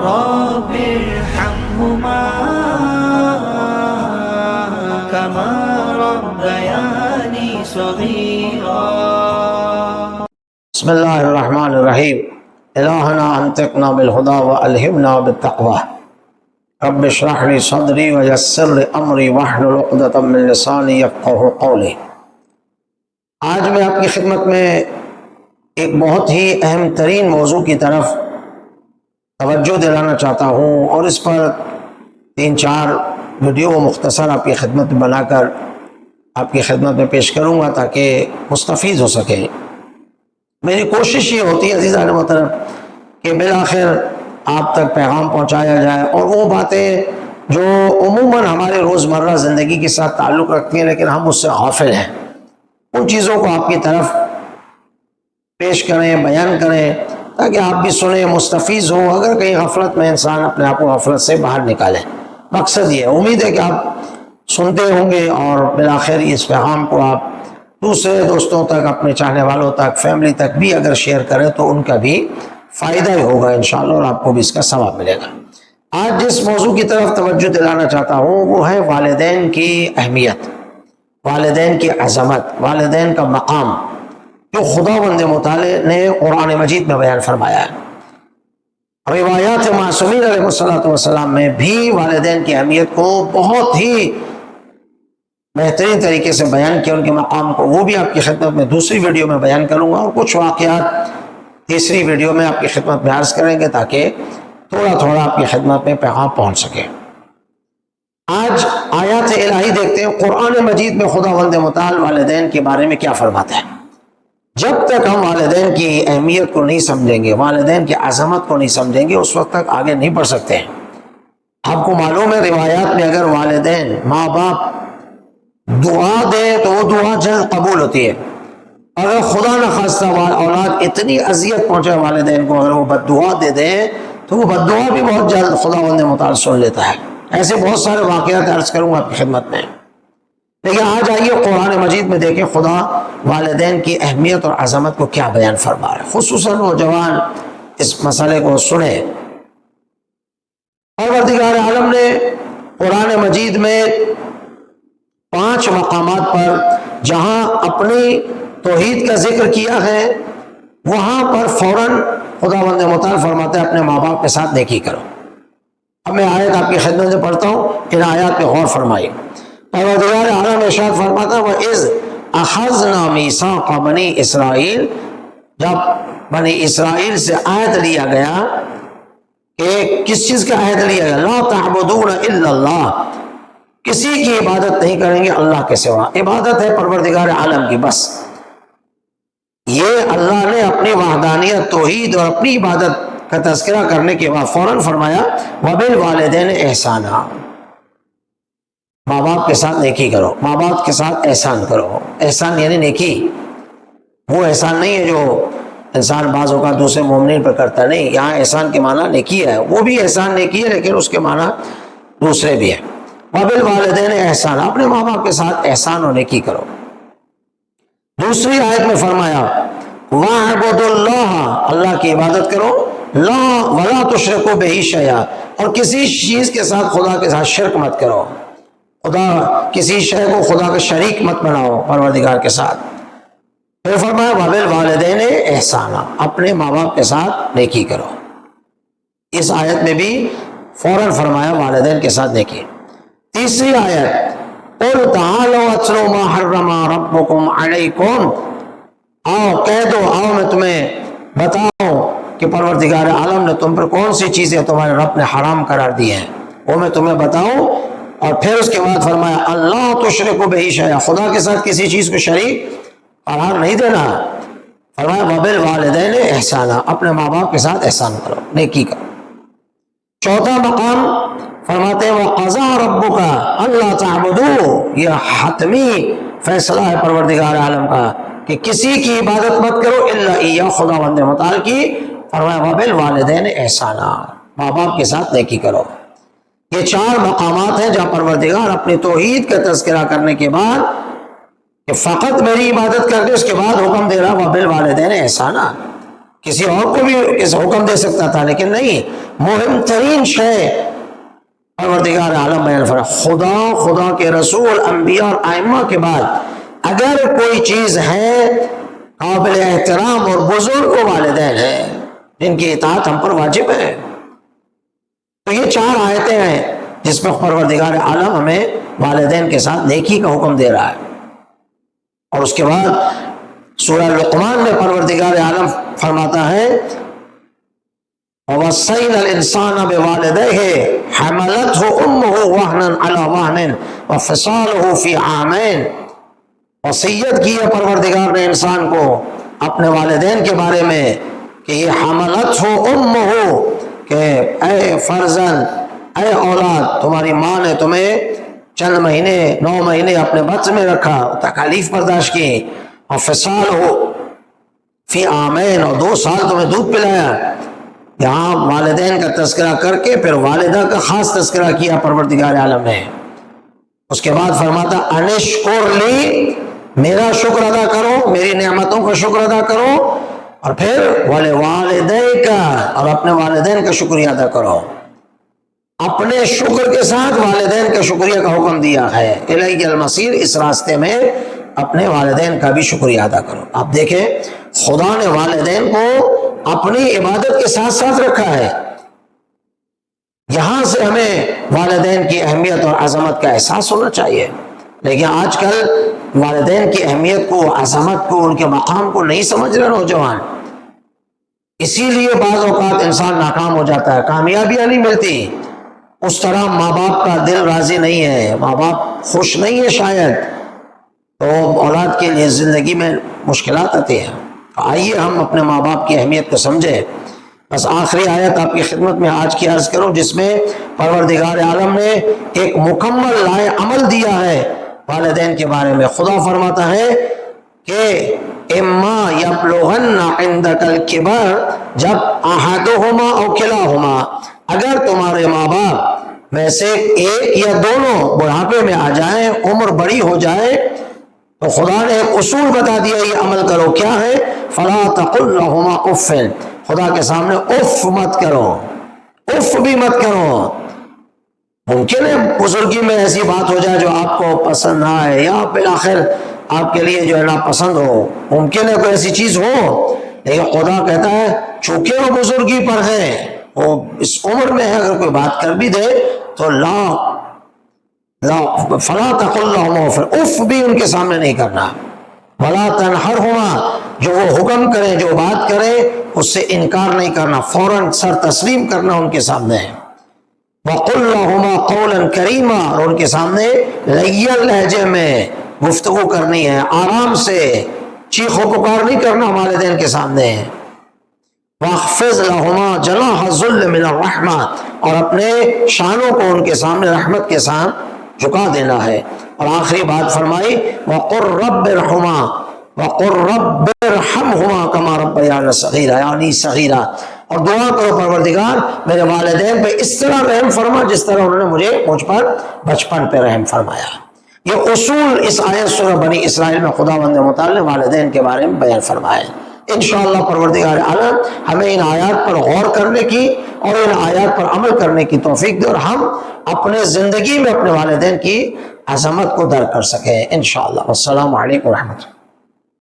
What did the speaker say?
رب ارحمهما كما ربياني صغيرا. بسم اللہ الرحمن الرحیم. الہنا انطقنا بالہدی والہمنا بالتقوی. رب اشرح لی صدری ویسر لی امری واحلل عقدۃ من لسانی یفقہوا قولی. آج میں آپ کی خدمت میں ایک بہت ہی اہم ترین موضوع کی طرف توجہ دلانا چاہتا ہوں، اور اس پر 3-4 ویڈیو مختصر آپ کی خدمت میں بنا کر آپ کی خدمت میں پیش کروں گا تاکہ مستفید ہو سکیں. میری کوشش یہ ہوتی ہے عزیزان محترم کہ بالآخر آپ تک پیغام پہنچایا جائے، اور وہ باتیں جو عموماً ہمارے روزمرہ زندگی کے ساتھ تعلق رکھتی ہیں لیکن ہم اس سے غافل ہیں، ان چیزوں کو آپ کی طرف پیش کریں، بیان کریں تاکہ آپ بھی سنیں، مستفید ہوں. اگر کہیں غفلت میں انسان اپنے آپ کو غفلت سے باہر نکالے. مقصد یہ ہے. امید ہے کہ آپ سنتے ہوں گے اور بالآخر اس پیغام کو آپ دوسرے دوستوں تک، اپنے چاہنے والوں تک، فیملی تک بھی اگر شیئر کریں تو ان کا بھی فائدہ ہی ہوگا انشاءاللہ، اور آپ کو بھی اس کا ثواب ملے گا. آج جس موضوع کی طرف توجہ دلانا چاہتا ہوں وہ ہے والدین کی اہمیت، والدین کی عظمت، والدین کا مقام جو خداوند متعال نے قرآن مجید میں بیان فرمایا ہے. روایات معصومین علیہ السلام میں بھی والدین کی اہمیت کو بہت ہی بہترین طریقے سے بیان کیا، ان کے مقام کو. وہ بھی آپ کی خدمت میں دوسری ویڈیو میں بیان کروں گا، اور کچھ واقعات تیسری ویڈیو میں آپ کی خدمت میں عرض کریں گے تاکہ تھوڑا تھوڑا آپ کی خدمت میں پیغام پہنچ سکے. آج آیات الہی دیکھتے ہیں. قرآن مجید میں خداوند متعال والدین کے بارے میں کیا فرماتا ہے. جب تک ہم والدین کی اہمیت کو نہیں سمجھیں گے، والدین کی عظمت کو نہیں سمجھیں گے، اس وقت تک آگے نہیں بڑھ سکتے ہیں. آپ کو معلوم ہے روایات میں اگر والدین، ماں باپ دعا دے تو وہ دعا جلد قبول ہوتی ہے. اگر خدا نخواستہ اولاد اتنی اذیت پہنچے والدین کو، اگر وہ بد دعا دے دے تو وہ بد دعا بھی بہت جلد خداوند متعال سن لیتا ہے. ایسے بہت سارے واقعات عرض کروں گا آپ کی خدمت میں. لیکن آج آئیے قرآن مجید میں دیکھیں خدا والدین کی اہمیت اور عظمت کو کیا بیان فرما رہا ہے. خصوصاً نوجوان اس مسئلے کو سنیں. پروردگار عالم نے قرآن مجید میں 5 مقامات پر جہاں اپنی توحید کا ذکر کیا ہے، وہاں پر فوراً خداوند متعال فرماتے ہیں اپنے ماں باپ کے ساتھ نیکی کرو. اب میں آیت آپ کی خدمت میں پڑھتا ہوں، ان آیات پہ غور فرمائیے. پروردگار عالم ارشاد فرماتا ہے وَإِذْ أَخَذْنَا مِيثَاقَ بَنِي اسرائیل. جب بنی اسرائیل سے عہد لیا گیا کہ کس چیز کا عہد لیا گیا؟ لَا تَعْبُدُونَ إِلَّا اللَّهِ، کسی کی عبادت نہیں کریں گے اللہ کے سوا. عبادت ہے پروردگار عالم کی بس. یہ اللہ نے اپنی وحدانیت، توحید اور اپنی عبادت کا تذکرہ کرنے کے بعد فوراً فرمایا وَبِالْوَالِدَيْنِ إِحْسَانًا، ماں باپ کے ساتھ نیکی کرو، ماں باپ کے ساتھ احسان کرو. احسان یعنی نیکی. وہ احسان نہیں ہے جو انسان بعض اوقات دوسرے مومنین پر کرتا نہیں. یہاں احسان کے معنی نیکی ہے. وہ بھی احسان نیکی ہے لیکن اس کے معنی دوسرے بھی ہیں. وَبِالْوَالِدَيْنِ إِحْسَانًا، اپنے ماں باپ کے ساتھ احسان اور نیکی کرو. دوسری آیت میں فرمایا وَاعْبُدُوا اللَّهَ، اللہ کی عبادت کرو. لا وَلَا تُشْرِكُوا بِهِ شَيْئًا، اور کسی چیز کے ساتھ خدا کے ساتھ شرک مت کرو. خدا کسی شے کو خدا کا شریک مت بناؤ پروردگار کے ساتھ. پھر فرمایا وَبِالْوَالِدَيْنِ إِحْسَانًا، اپنے ماں باپ کے ساتھ نیکی کرو. اس آیت میں بھی فوراً فرمایا والدین کے ساتھ نیکی. تیسری آیت قُلْ تَعَالَوْا أَتْلُوا مَا حَرَّمَ رَبُّكُمْ عَلَيْكُمْ، آؤ کہہ دو، آؤ میں تمہیں بتاؤں کہ پروردگار عالم نے تم پر کون سی چیزیں تمہارے رب نے حرام قرار دی ہیں، وہ میں تمہیں بتاؤں. اور پھر اس کے بعد فرمایا اللہ تشرکوا بہ شیئا، خدا کے ساتھ کسی چیز کو شریک قرار نہیں دینا. فرمایا وبالوالدین احسانا، اپنے ماں باپ کے ساتھ احسان کرو، نیکی کرو. چوتھا مقام فرماتے ہیں وقضا ربک اللہ تعبدوا، یہ حتمی فیصلہ ہے پروردگار عالم کا کہ کسی کی عبادت مت کرو الا ایہ، خداوند متعال کی. فرمایا وبالوالدین احسانا، ماں باپ کے ساتھ نیکی کرو. یہ 4 مقامات ہیں جہاں پروردگار اپنی توحید کا تذکرہ کرنے کے بعد کہ فقط میری عبادت کر دے، اس کے بعد حکم دے رہا وبالوالدین احسانا، کسی اور کو بھی حکم دے سکتا تھا، لیکن نہیں، مہم ترین شے پروردگار عالم بیان فرمایا، خدا کے رسول، انبیاء اور ائمہ کے بعد اگر کوئی چیز ہے قابل احترام اور بزرگ و والدین ہیں جن کی اطاعت ہم پر واجب ہے۔ تو یہ 4 آیتیں ہیں جس میں پروردگار عالم ہمیں والدین کے ساتھ نیکی کا حکم دے رہا ہے۔ اور اس کے بعد سورہ لقمان میں پروردگار عالم فرماتا ہے وَوَصَّيْنَا الْإِنسَانَ بِوَالِدَيْهِ حَمَلَتْهُ أُمُّهُ وَهْنًا عَلَى وَهْنٍ وَفِصَالُهُ فِي عَامَيْنِ، وصیت کی ہے پروردگار نے انسان کو اپنے والدین کے بارے میں کہ یہ حملتہ امہ، کہ اے فرزند، اے اولاد، تمہاری ماں نے تمہیں چند مہینے 9 مہینے اپنے بطن میں رکھا، تکالیف برداشت کی، اور فصالہ فی عامین، اور 2 سال تمہیں دودھ پلایا۔ یہاں والدین کا تذکرہ کر کے پھر والدہ کا خاص تذکرہ کیا پروردگار عالم نے۔ اس کے بعد فرماتا انشکر لی، میرا شکر ادا کرو، میری نعمتوں کا شکر ادا کرو، اور پھر وَلِوَالِدَيْكَ، اور اپنے والدین کا شکریہ ادا کرو۔ اپنے شکر کے ساتھ والدین کا شکریہ کا حکم دیا ہے، الیہ المصیر، اس راستے میں اپنے والدین کا بھی شکریہ ادا کرو۔ آپ دیکھیں خدا نے والدین کو اپنی عبادت کے ساتھ ساتھ رکھا ہے۔ یہاں سے ہمیں والدین کی اہمیت اور عظمت کا احساس ہونا چاہیے، لیکن آج کل والدین کی اہمیت کو، عظمت کو، ان کے مقام کو نہیں سمجھ رہے نوجوان، اسی لیے بعض اوقات انسان ناکام ہو جاتا ہے، کامیابیاں نہیں ملتی، اس طرح ماں باپ کا دل راضی نہیں ہے، ماں باپ خوش نہیں ہے شاید، تو اولاد کے لیے زندگی میں مشکلات آتی ہیں۔ آئیے ہم اپنے ماں باپ کی اہمیت کو سمجھیں۔ بس آخری آیت آپ کی خدمت میں آج کی عرض کروں، جس میں پروردگار عالم نے ایک مکمل لائے عمل دیا ہے والدین کے بارے میں۔ خدا فرماتا ہے کہ اما یبلغن عندک الکبر، جب احدہما او کلاہما، اگر تمہارے ماں باپ میں سے ایک یا دونوں بڑھاپے میں آ جائیں، عمر بڑی ہو جائے، تو خدا نے ایک اصول بتا دیا، یہ عمل کرو، کیا ہے؟ فلا تقل لہما اف، خدا کے سامنے اف مت کرو، اف بھی مت کرو۔ ممکن ہے بزرگی میں ایسی بات ہو جائے جو آپ کو پسند نہ آئے، یا بالآخر آپ کے لیے جو ہے ناپسند ہو، ممکن ہے کوئی ایسی چیز ہو، لیکن خدا کہتا ہے چونکہ وہ بزرگی پر ہے، وہ اس عمر میں ہے، اگر کوئی بات کر بھی دے تو فلا تقل لهما اف، اف بھی ان کے سامنے نہیں کرنا۔ ولا تنہرهما، جو وہ حکم کریں، جو بات کریں، اس سے انکار نہیں کرنا، فوراً سر تسلیم کرنا ان کے سامنے۔ وقل لهما قولا کریما، اور ان کے سامنے لین لہجے میں گفتگو کرنی ہے، آرام سے، چیخ و پکار نہیں کرنا والدین کے سامنے۔ واخفض لهما جناح الذل من الرحمہ، اور اپنے شانوں کو ان کے سامنے رحمت کے ساتھ جھکا دینا ہے۔ اور آخری بات فرمائی وقر رب ارحمہما کما ربیانی صغیرا، یعنی صغیرا، اور دعا کرو پروردگار میرے والدین پہ اس طرح رحم فرما جس طرح انہوں نے مجھ پر بچپن پہ رحم فرمایا۔ یہ اصول اس آیت سورہ بنی اسرائیل میں خداوند متعال نے والدین کے بارے میں بیان فرمائے۔ انشاءاللہ پروردگار عالم ہمیں ان آیات پر غور کرنے کی اور ان آیات پر عمل کرنے کی توفیق دے، اور ہم اپنے زندگی میں اپنے والدین کی عظمت کو درک کر سکیں انشاءاللہ۔ والسلام علیکم ورحمۃ اللہ۔